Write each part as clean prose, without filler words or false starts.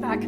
back.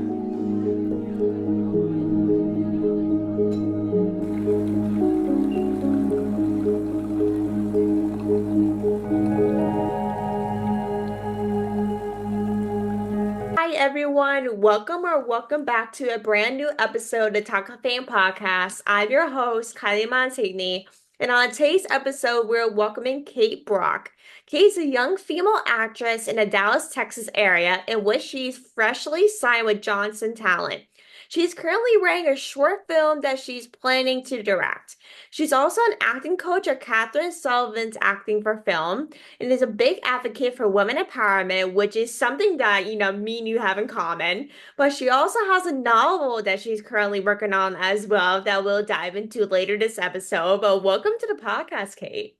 Hi everyone, welcome back to a brand new episode of the Talk of Fame podcast. I'm your host, Kylie, and on today's episode, we're welcoming Kate Brock. Kate's a young female actress in the Dallas, Texas area, in which she's freshly signed with Johnson Talent. She's currently writing a short film that she's planning to direct. She's also an acting coach at Cathryn Sullivan's Acting for Film and is a big advocate for women empowerment, which is something that, me and you have in common. But she also has a novel that she's currently working on as well that we'll dive into later this episode. But welcome to the podcast, Kate.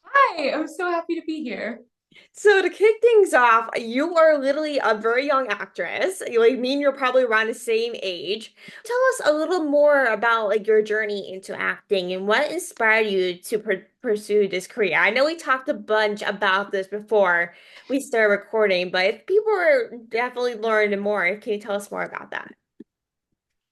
Hi, I'm so happy to be here. So to kick things off, you are literally a very young actress. Like me and you're probably around the same age. Tell us a little more about like your journey into acting and what inspired you to pursue this career. I know we talked a bunch about this before we started recording, but if people are definitely learning more, can you tell us more about that?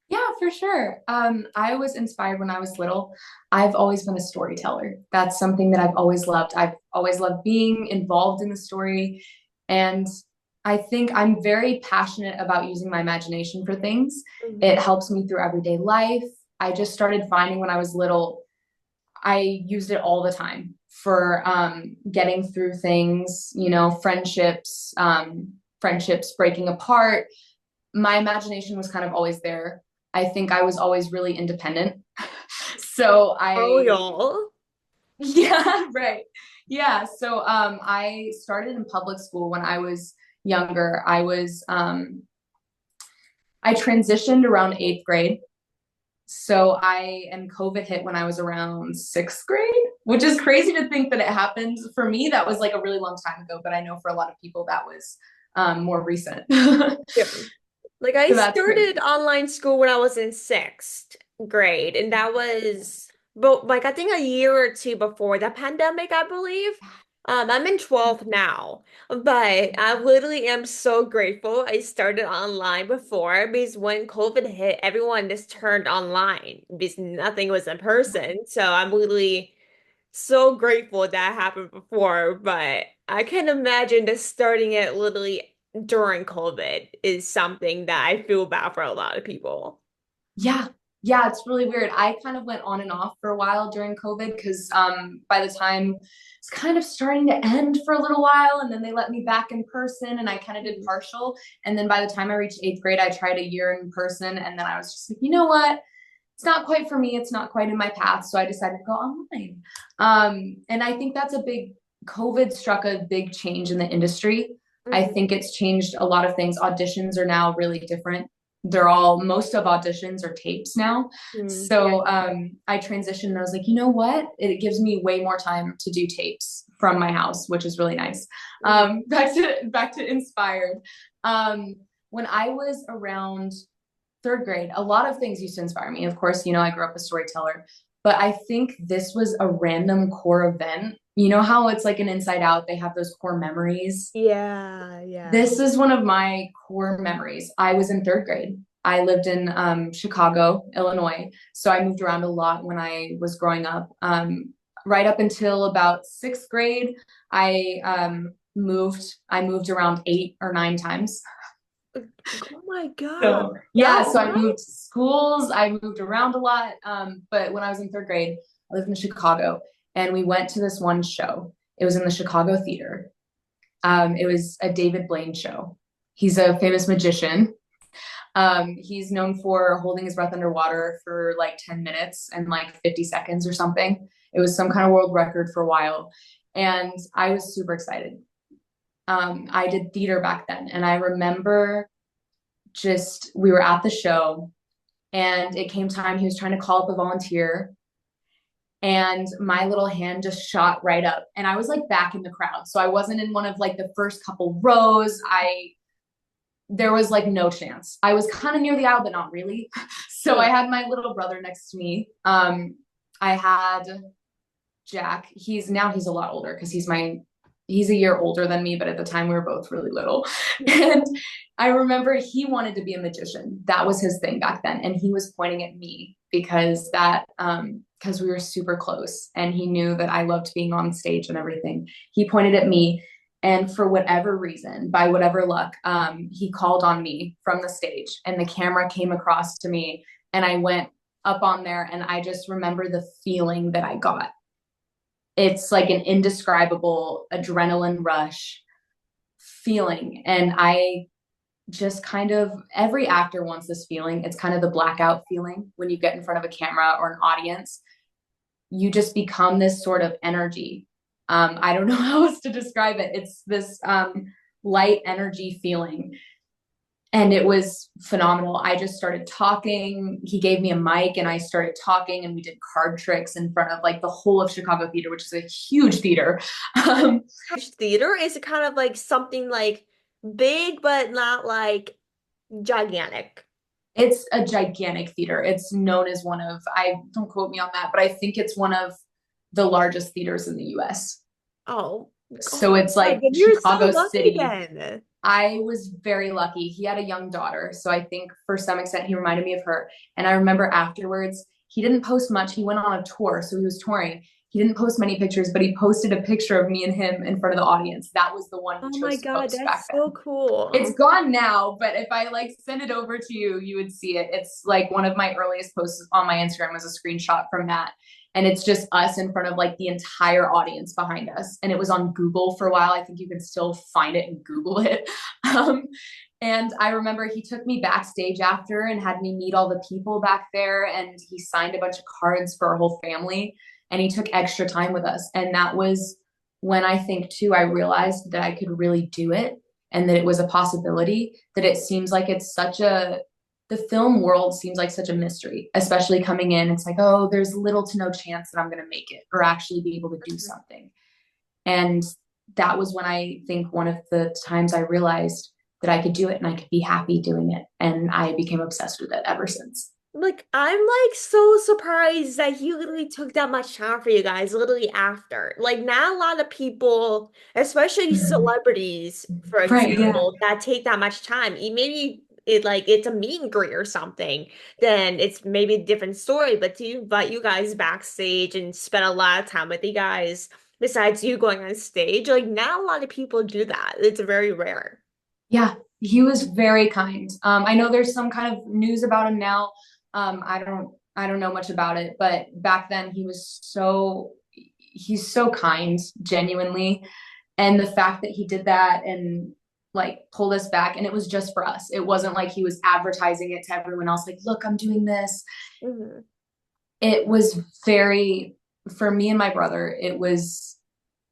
Yeah, for sure. I was inspired when I was little. I've always been a storyteller. That's something that I've always loved. I've always loved being involved in the story. And I think I'm very passionate about using my imagination for things. It Mhm. helps me through everyday life. I just started finding when I was little, I used it all the time for getting through things, friendships breaking apart. My imagination was kind of always there. I think I was always really independent. So Oh, I, y'all. yeah, right. Yeah. So I started in public school when I was younger. I transitioned around eighth grade. And COVID hit when I was around sixth grade, which is crazy to think that it happened. For me, that was like a really long time ago, but I know for a lot of people that was more recent. So Yeah. Like I that's started crazy. online school when I was in sixth grade, and that was but like I think a year or two before the pandemic, I believe. I'm in 12th now, but I literally am so grateful I started online before because when COVID hit, everyone just turned online because nothing was in person. So I'm literally so grateful that happened before, but I can imagine that starting it literally during COVID is something that I feel bad for a lot of people. Yeah. Yeah, it's really weird. I kind of went on and off for a while during COVID because by the time it's kind of starting to end for a little while, and then they let me back in person and I kind of did Mhm. partial. And then by the time I reached eighth grade, I tried a year in person. And then I was just like, you know what? It's not quite for me. It's not quite in my path. So I decided to go online. And I think COVID struck a big change in the industry. I Mhm. think it's changed a lot of things. Auditions are now really different. Most of auditions are tapes now. Yeah. So I transitioned and I was like, you know what? It gives me way more time to do tapes from my house, which is really nice. Mhm. Back to inspired. Um, when I was around third grade, a lot of things used to inspire me. Of course, I grew up a storyteller, but I think this was a random core event. You know how it's like an Inside Out, they have those core memories. Yeah, yeah. This is one of my core memories. I was in third grade. I lived in Chicago, Illinois. So I moved around a lot when I was growing up. Right up until about sixth grade, I moved around 8 or 9 times. Oh my God. So That yeah, so I long? moved schools, I moved around a lot. But when I was in third grade, I lived in Chicago and we went to this one show. It was in the Chicago theater. It was a David Blaine show. He's a famous magician. He's known for holding his breath underwater for like 10 minutes and like 50 seconds or something. It was some kind of world record for a while. And I was super excited. I did theater back then. And I remember we were at the show and it came time he was trying to call up a volunteer and my little hand just shot right up and I was like back in the crowd, so I wasn't in one of like the first couple rows. I There was like no chance. I was kind of near the aisle but not really. So I Hmm. had my little brother next to me. I had Jack. He's a lot older because he's a year older than me, but at the time we were both really little. And I remember he wanted to be a magician. That was his thing back then. And he was pointing at me because we were super close and he knew that I loved being on stage and everything. He pointed at me, and for whatever reason, by whatever luck, he called on me from the stage and the camera came across to me and I went up on there and I just remember the feeling that I got. It's like an indescribable adrenaline rush feeling. And I just kind of, every actor wants this feeling. It's kind of the blackout feeling when you get in front of a camera or an audience. You just become this sort of energy. I don't know how else to describe it. It's this light energy feeling. And it was phenomenal. I just started talking. He gave me a mic and I started talking and we did card tricks in front of like the whole of Chicago theater, which is a huge theater. Um, Theater is it kind of like something like big, but not like gigantic? it's a gigantic theater. It's known as one of, I don't quote me on that, but I think it's one of the largest theaters in the US. Oh, So oh it's my like God, you're so Chicago lucky City. then. I was very lucky. He had a young daughter. So I think for some extent he reminded me of her. And I remember afterwards, he didn't post much. He went on a tour. So he was touring. He didn't post many pictures, but he posted a picture of me and him in front of the audience. That was the one Oh he my chose to God, post back that's so then. It's cool. gone now, but if I like send it over to you, you would see it. It's like one of my earliest posts on my Instagram was a screenshot from that. And it's just us in front of like the entire audience behind us. And it was on Google for a while. I think you can still find it and Google it. Um, and I remember he took me backstage after and had me meet all the people back there. And he signed a bunch of cards for our whole family. And he took extra time with us. And that was when I think, too, I realized that I could really do it and that it was a possibility. That it seems like it's such a, the film world seems like such a mystery, especially coming in. It's like, oh, there's little to no chance that I'm going to make it or actually be able to do something. And that was when I think one of the times I realized that I could do it and I could be happy doing it. And I became obsessed with it ever since. Like, I'm like so surprised that he literally took that much time for you guys literally after. Like, not a lot of people, especially Mhm. celebrities, for Right. Yeah. example, that take that much time. Maybe it like it's a meet and greet or something, then it's maybe a different story. But to invite you guys backstage and spend a lot of time with you guys, besides you going on stage, like not a lot of people do that. It's very rare. Yeah. He was very kind. I know there's some kind of news about him now. I don't know much about it, but back then he's so kind, genuinely. And the fact that he did that and like pulled us back, and it was just for us. It wasn't like he was advertising it to everyone else, like, look, I'm doing this. Mhm. It was very, for me and my brother, it was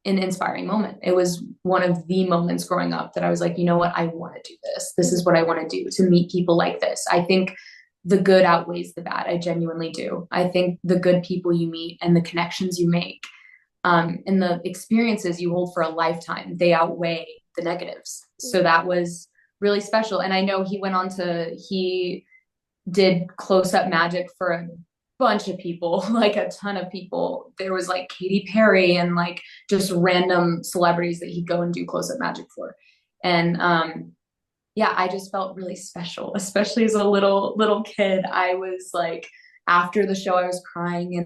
an inspiring moment. It was one of the moments growing up that I was like, you know what? I want to do this. This is what I want to do, to meet people like this. I think the good outweighs the bad. I genuinely do. I think the good people you meet and the connections you make and the experiences you hold for a lifetime, they outweigh the negatives. So that was really special. And I know he did close up magic for a bunch of people, like a ton of people. There was like Katy Perry and like just random celebrities that he'd go and do close up magic for. And yeah, I just felt really special, especially as a little kid. I was like, after the show, I was crying,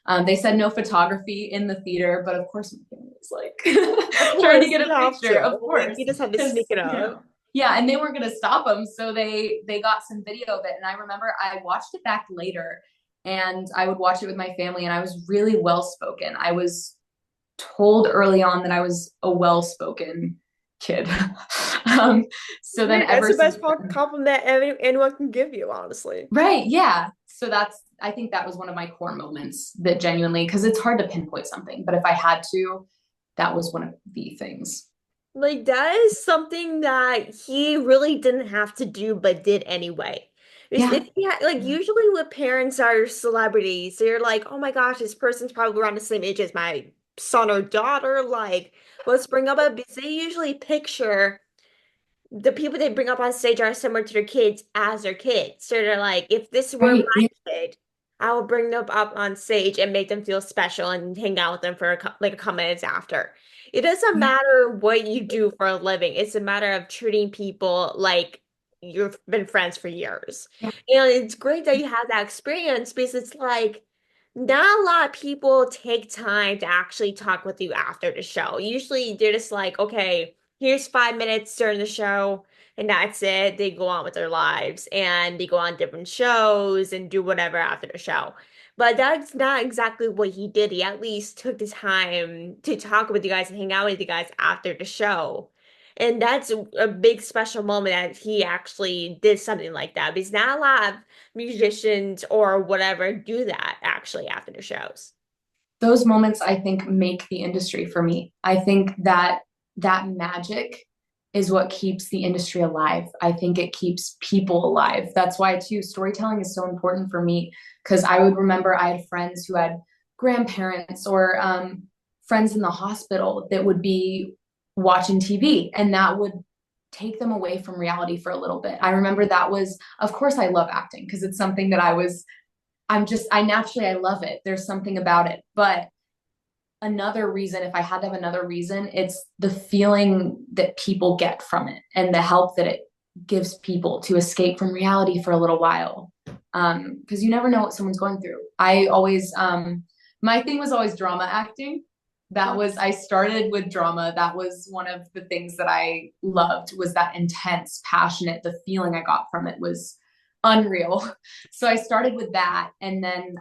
and they said no photography in the theater, but of course, my family was Of like trying to course, get you a have picture, to. of Like, course, you just have to because sneak it up. yeah, and they weren't going to stop them, so they got some video of it, and I remember I watched it back later, and I would watch it with my family, and I was really well spoken. I was told early on that I was a well spoken kid. um, so then Right, that's ever the since best then, compliment anyone can give you, honestly. right, yeah. So I think that was one of my core moments that genuinely, because it's hard to pinpoint something, but if I had to, that was one of the things. Like that is something that he really didn't have to do, but did anyway. Because Yeah, if he had, like usually with parents are celebrities, they're like, oh my gosh, this person's probably around the same age as my son or daughter. Like, let's bring up a, because they usually picture the people they bring up on stage are similar to their kids as their kids. So they're like, if this were right. my Yeah. kid, I will bring them up on stage and make them feel special and hang out with them for like a couple minutes after. It doesn't Yeah. matter what you do for a living. It's a matter of treating people like you've been friends for years. Yeah. And it's great that you have that experience because it's like not a lot of people take time to actually talk with you after the show. Usually they're just like, okay, here's 5 minutes during the show and that's it. They go on with their lives and they go on different shows and do whatever after the show. But that's not exactly what he did. He at least took the time to talk with you guys and hang out with you guys after the show. And that's a big special moment that he actually did something like that because not a lot of musicians or whatever do that actually after the shows. Those moments I think make the industry for me. I think that that magic is what keeps the industry alive. I think it keeps people alive. That's why too storytelling is so important for me because I would remember I had friends who had grandparents or friends in the hospital that would be watching TV and that would take them away from reality for a little bit. I remember that was, of course, I love acting because it's something that I naturally, I love it. There's something about it. But another reason, if I had to have another reason, it's the feeling that people get from it and the help that it gives people to escape from reality for a little while. Because you never know what someone's going through. I always, my thing was always drama acting. I started with drama. That was one of the things that I loved was that intense, passionate, the feeling I got from it was unreal. So I started with that. And then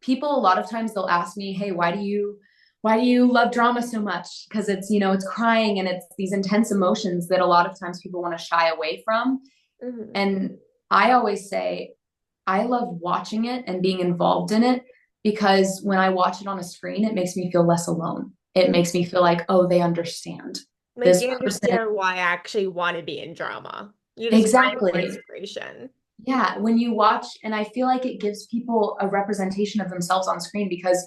people a lot of times they'll ask me, hey, why do you love drama so much? Because it's, it's crying and it's these intense emotions that a lot of times people want to shy away from. Mhm. And I always say, I love watching it and being involved in it because when I watch it on a screen, it makes me feel less alone. It makes me feel like, oh, they understand Like this you person. understand why I actually want to be in drama. You just find more Exactly. inspiration. Yeah. When you watch, and I feel like it gives people a representation of themselves on screen because,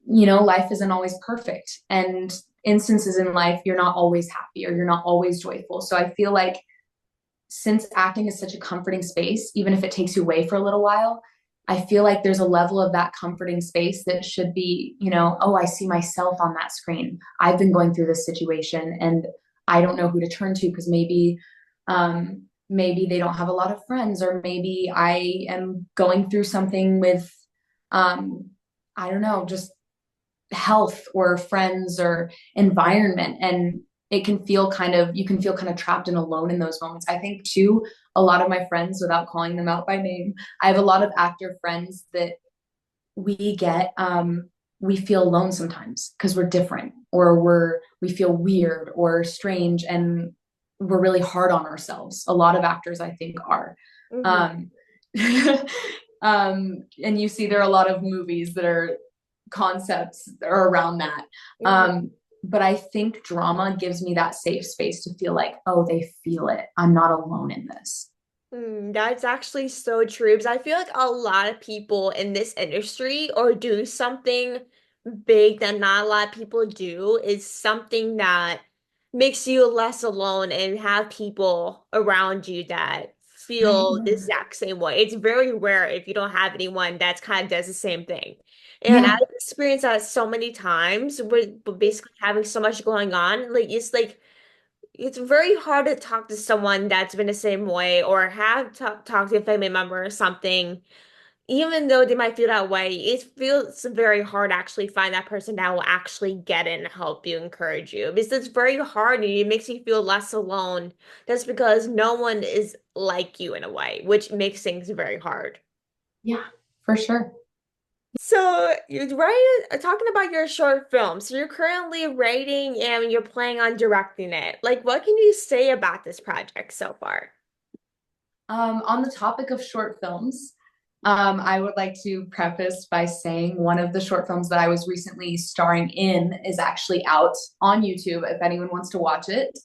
life isn't always perfect. And instances in life, you're not always happy or you're not always joyful. So I feel like since acting is such a comforting space, even if it takes you away for a little while, I feel like there's a level of that comforting space that should be, oh, I see myself on that screen. I've been going through this situation and I don't know who to turn to because maybe they don't have a lot of friends, or maybe I am going through something with, I don't know, just health or friends or environment. And you can feel kind of trapped and alone in those moments. I think too, a lot of my friends, without calling them out by name, I have a lot of actor friends that we get, we feel alone sometimes because we're different or we feel weird or strange and we're really hard on ourselves. A lot of actors, I think, are. Hmm. Um, and you see there are a lot of movies that are concepts are around that. Hmm. But I think drama gives me that safe space to feel like, oh, they feel it. I'm not alone in this. That's actually so true because I feel like a lot of people in this industry or do something big that not a lot of people do is something that makes you less alone and have people around you that feel the exact same way. It's very rare if you don't have anyone that's kind of does the same thing. And I've Yeah. experienced that so many times with basically having so much going on. Like it's very hard to talk to someone that's been the same way or have talked to a family member or something, even though they might feel that way. It feels very hard to actually find that person that will actually get it and help you, encourage you. Because it's very hard and it makes you feel less alone. That's because no one is like you in a way, which makes things very hard. Yeah, for sure. So you're right, talking about your short film. So you're currently writing and you're planning on directing it. Like, what can you say about this project so far? On the topic of short films, I would like to preface by saying one of the short films that I was recently starring in is actually out on YouTube if anyone wants to watch it.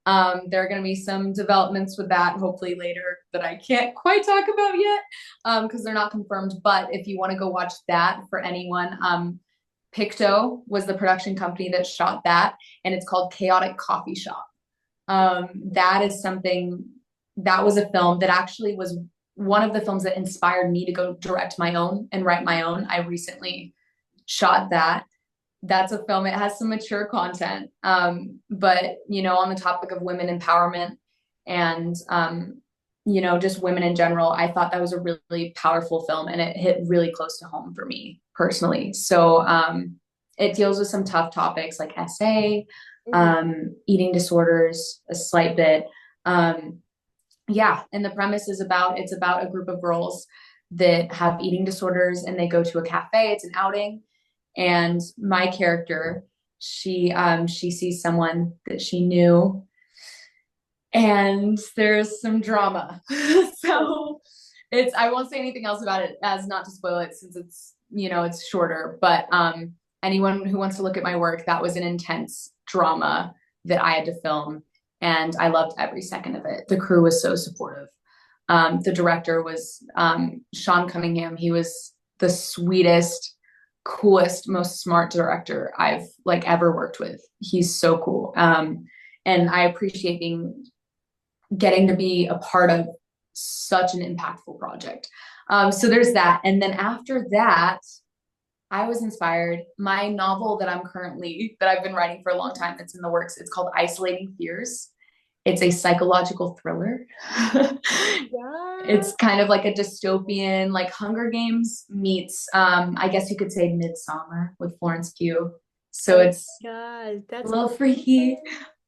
There are going to be some developments with that hopefully later that I can't quite talk about yet because they're not confirmed. But if you want to go watch that for anyone, Picto was the production company that shot that, and it's called Chaotic Coffee Shop. That is something that was a film that actually was one of the films that inspired me to go direct my own and write my own. I recently shot that. That's a film. It has some mature content, but on the topic of women empowerment and just women in general, I thought that was a really powerful film, and it hit really close to home for me personally. So it deals with some tough topics like SA, eating disorders, a slight bit. Yeah, and the premise is it's about a group of girls that have eating disorders, and they go to a cafe. It's an outing, and my character, she sees someone that she knew, and there's some drama. So I won't say anything else about it as not to spoil it, since it's shorter, but anyone who wants to look at my work, that was an intense drama that I had to film, and I loved every second of it. The crew was so supportive. The director was Sean Cunningham. He was the sweetest, coolest, most smart director I've ever worked with. He's so cool. And I appreciate getting to be a part of such an impactful project. So there's that. And then after that, I was inspired. My novel that I've been writing for a long time, that's in the works, it's called Isolating Fears. It's a psychological thriller. Yeah. It's kind of like a dystopian, like Hunger Games meets, I guess you could say Midsummer with Florence Pugh. So it's that's a little freaky,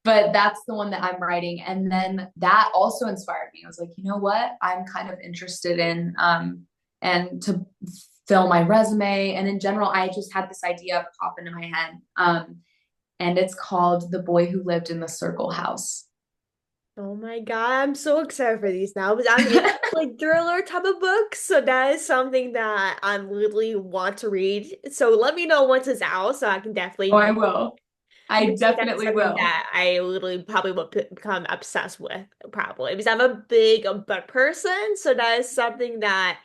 but that's the one that I'm writing. And then that also inspired me. I was like, you know what? I'm kind of interested in, and to fill my resume. And in general, I just had this idea pop into my head. And it's called The Boy Who Lived in the Circle House. Oh my God, I'm so excited for these now because I'm into like thriller type of books. So that is something that I literally want to read. So let me know once it's out so I can Oh, definitely I will. I because that's definitely something will. that I literally probably will become obsessed with, probably because I'm a big book person. So that is something that,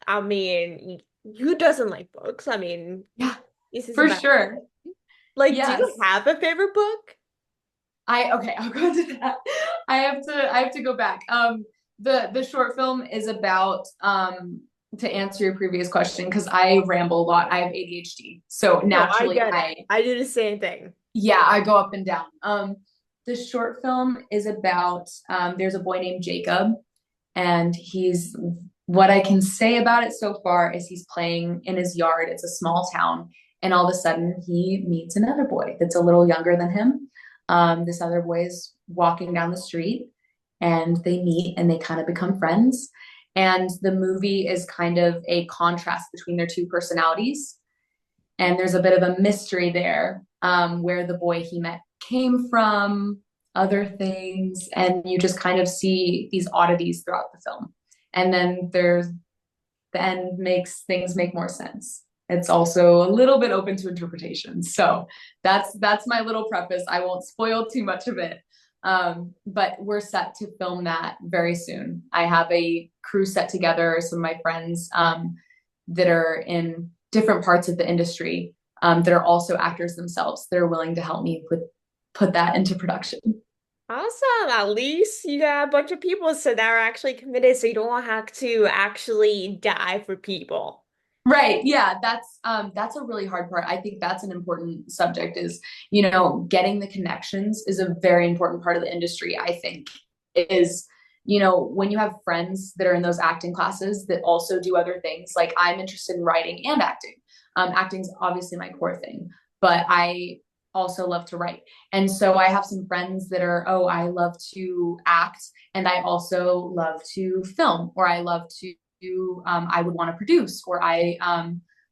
I mean, who doesn't like books? I mean, Yeah, this is for about sure. like, do you Yes. have a favorite book? Okay, I'll go to that. I have to go back. The short film is about to answer your previous question, because I ramble a lot. I have ADHD. So No, I naturally get it. I do the same thing. I go up and down. The short film is about there's a boy named Jacob, and what I can say about it so far is he's playing in his yard. It's a small town, and all of a sudden he meets another boy that's a little younger than him. This other boy is walking down the street, and they meet and they kind of become friends. And the movie is kind of a contrast between their two personalities. And there's a bit of a mystery there, where the boy he met came from, other things, and you just kind of see these oddities throughout the film. And then the end makes things make more sense. It's also a little bit open to interpretation. So that's my little preface. I won't spoil too much of it. But we're set to film that very soon. I have a crew set together, some of my friends that are in different parts of the industry, that are also actors themselves, that are willing to help me put that into production. Awesome. At least you got a bunch of people so that are actually committed so you don't have to actually die for people. Right. Yeah, that's a really hard part. I think that's an important subject, is, getting the connections is a very important part of the industry, I think. Is, when you have friends that are in those acting classes that also do other things, like I'm interested in writing and acting. Acting's obviously my core thing, but I also love to write. And so I have some friends that are, oh, I love to act, and I also love to film, or I love to I would want to produce, or I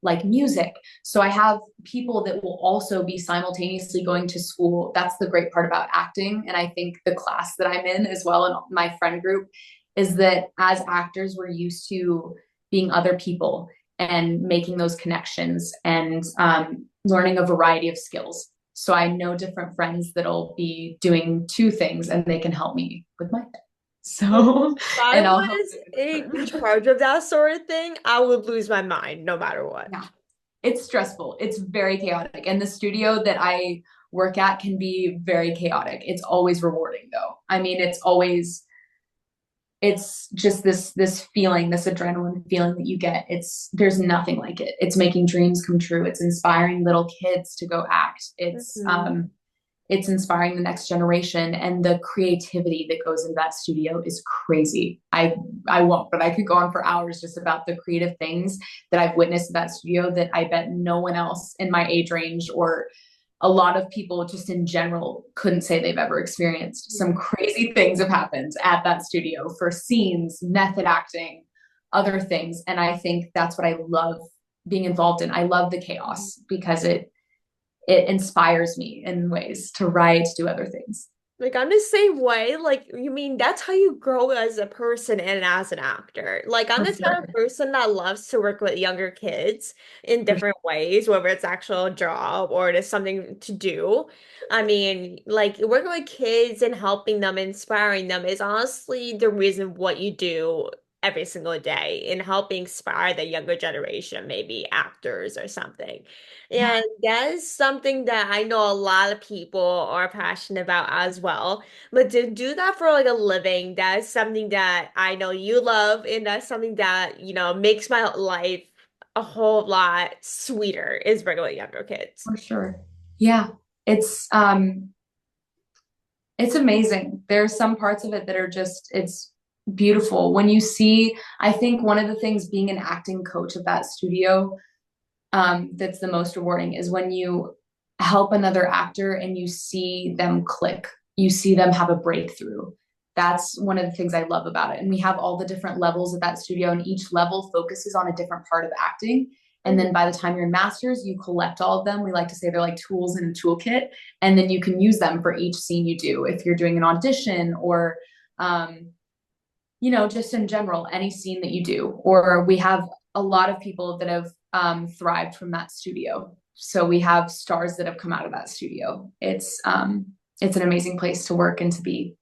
like music. So I have people that will also be simultaneously going to school. That's the great part about acting. And I think the class that I'm in as well, and my friend group, is that as actors, we're used to being other people and making those connections, and learning a variety of skills. So I know different friends that'll be doing two things, and they can help me with my thing. So, If I and I'll help was in them. charge of that sort of thing, I would lose my mind no matter what. Yeah, it's stressful. It's very chaotic. And the studio that I work at can be very chaotic. It's always rewarding, though. I mean, it's always it's just this feeling, this adrenaline feeling that you get. There's nothing like it. It's making dreams come true. It's inspiring little kids to go act. Mhm. It's inspiring the next generation, and the creativity that goes into that studio is crazy. I won't, but I could go on for hours just about the creative things that I've witnessed at that studio that I bet no one else in my age range, or a lot of people just in general, couldn't say they've ever experienced. Some crazy things have happened at that studio for scenes, method acting, other things. And I think that's what I love being involved in. I love the chaos because it inspires me in ways to write, to do other things. Like I'm the same way. Like you mean that's how you grow as a person and as an actor. Like I'm For the type of sure. person that loves to work with younger kids in For sure. different ways, whether it's actual job or it is something to do. I mean, like working with kids and helping them, inspiring them is honestly the reason what you do every single day in helping inspire the younger generation, maybe actors or something. Yeah, And that is something that I know a lot of people are passionate about as well. But to do that for like a living, that is something that I know you love, and that's something that, makes my life a whole lot sweeter is working with younger kids. for sure. Yeah. It's it's amazing. There's some parts of it that are just, it's beautiful. When you see, I think one of the things being an acting coach of that studio, that's the most rewarding is when you help another actor and you see them click, you see them have a breakthrough. That's one of the things I love about it. And we have all the different levels of that studio, and each level focuses on a different part of acting. And Mhm. then by the time you're in masters, you collect all of them. We like to say they're like tools in a toolkit. And then you can use them for each scene you do. If you're doing an audition or, um, just in general, any scene that you do. Or we have a lot of people that have thrived from that studio. So we have stars that have come out of that studio. It's an amazing place to work and to be.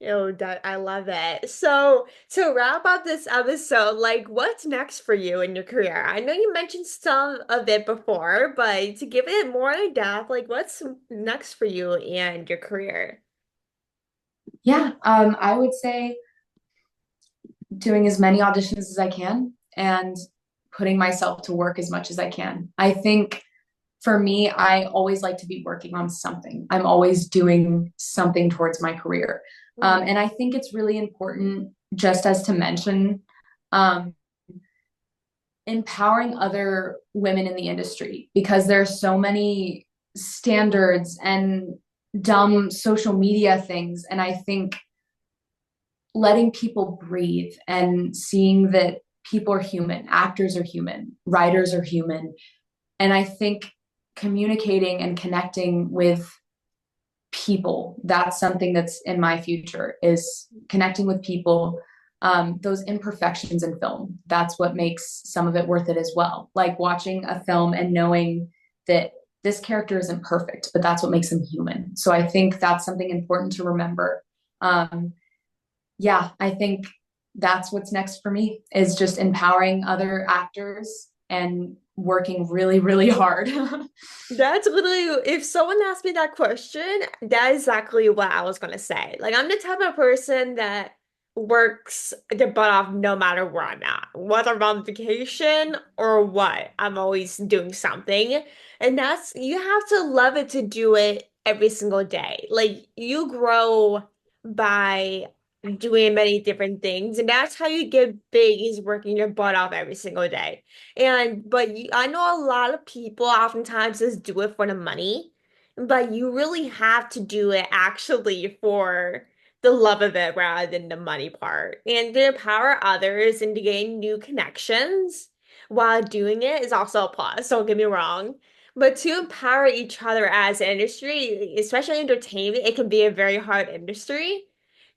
Oh, that I love it. So, to wrap up this episode, like, what's next for you in your career? I know you mentioned some of it before, but to give it more in depth, like, what's next for you and your career? Yeah, I would say doing as many auditions as I can and putting myself to work as much as I can. I think for me, I always like to be working on something. I'm always doing something towards my career. Mhm. And I think it's really important, just as to mention, um, empowering other women in the industry, because there are so many standards and dumb social media things. And I think letting people breathe and seeing that people are human, actors are human, writers are human. And I think communicating and connecting with people, that's something that's in my future, is connecting with people. Those imperfections in film, that's what makes some of it worth it as well. Like watching a film and knowing that this character isn't perfect, but that's what makes him human. So I think that's something important to remember. um, yeah, I think that's what's next for me, is just empowering other actors and working really, really hard. That's literally, if someone asked me that question, that is exactly what I was gonna say. Like, I'm the type of person that works their butt off no matter where I'm at, whether I'm on vacation or what. I'm always doing something. And you have to love it to do it every single day. Like, you grow by doing many different things, and that's how you get big, is working your butt off every single day. I know a lot of people oftentimes just do it for the money, but you really have to do it actually for the love of it rather than the money part. And to empower others and to gain new connections while doing it is also a plus, don't get me wrong. But to empower each other as an industry, especially entertainment, it can be a very hard industry.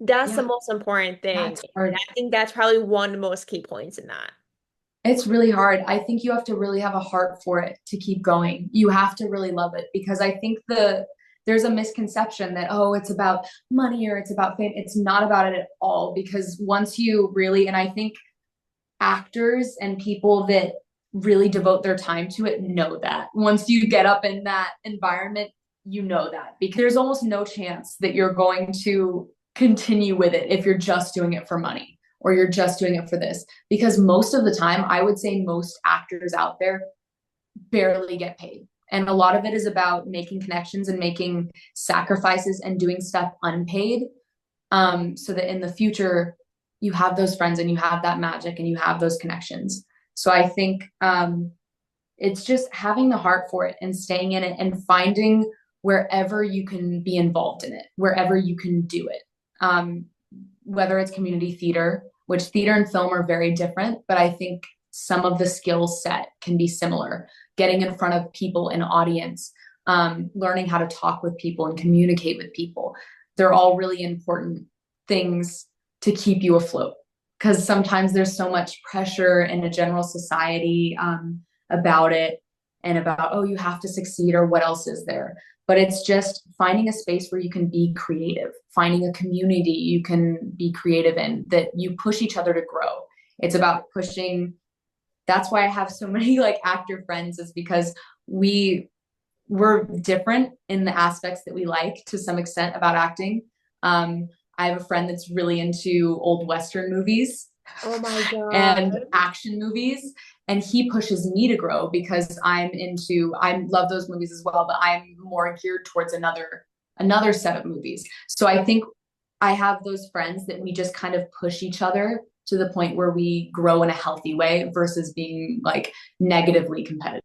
That's the Yeah, most important thing. that's And hard. I think that's probably one of the most key points in that. It's really hard. I think you have to really have a heart for it to keep going. You have to really love it, because I think there's a misconception that, oh, it's about money or it's about fame. It's not about it at all, because once you really, and I think actors and people that really devote their time to it know that once you get up in that environment, you know that, because there's almost no chance that you're going to continue with it if you're just doing it for money or you're just doing it for this. Because most of the time, I would say most actors out there barely get paid. And a lot of it is about making connections and making sacrifices and doing stuff unpaid, so that in the future you have those friends and you have that magic and you have those connections. So I think it's just having the heart for it and staying in it and finding wherever you can be involved in it, wherever you can do it. Whether it's community theater, which theater and film are very different, but I think some of the skill set can be similar. Getting in front of people in audience, learning how to talk with people and communicate with people. They're all really important things to keep you afloat, because sometimes there's so much pressure in a general society about it and about, oh, you have to succeed or what else is there. But it's just finding a space where you can be creative, finding a community you can be creative in, that you push each other to grow. It's about pushing. That's why I have so many like actor friends, is because we're different in the aspects that we like to some extent about acting. I have a friend that's really into old Western movies Oh my and God. action movies. And he pushes me to grow because I love those movies as well, but I'm more geared towards another set of movies. So I think I have those friends that we just kind of push each other to the point where we grow in a healthy way versus being like negatively competitive.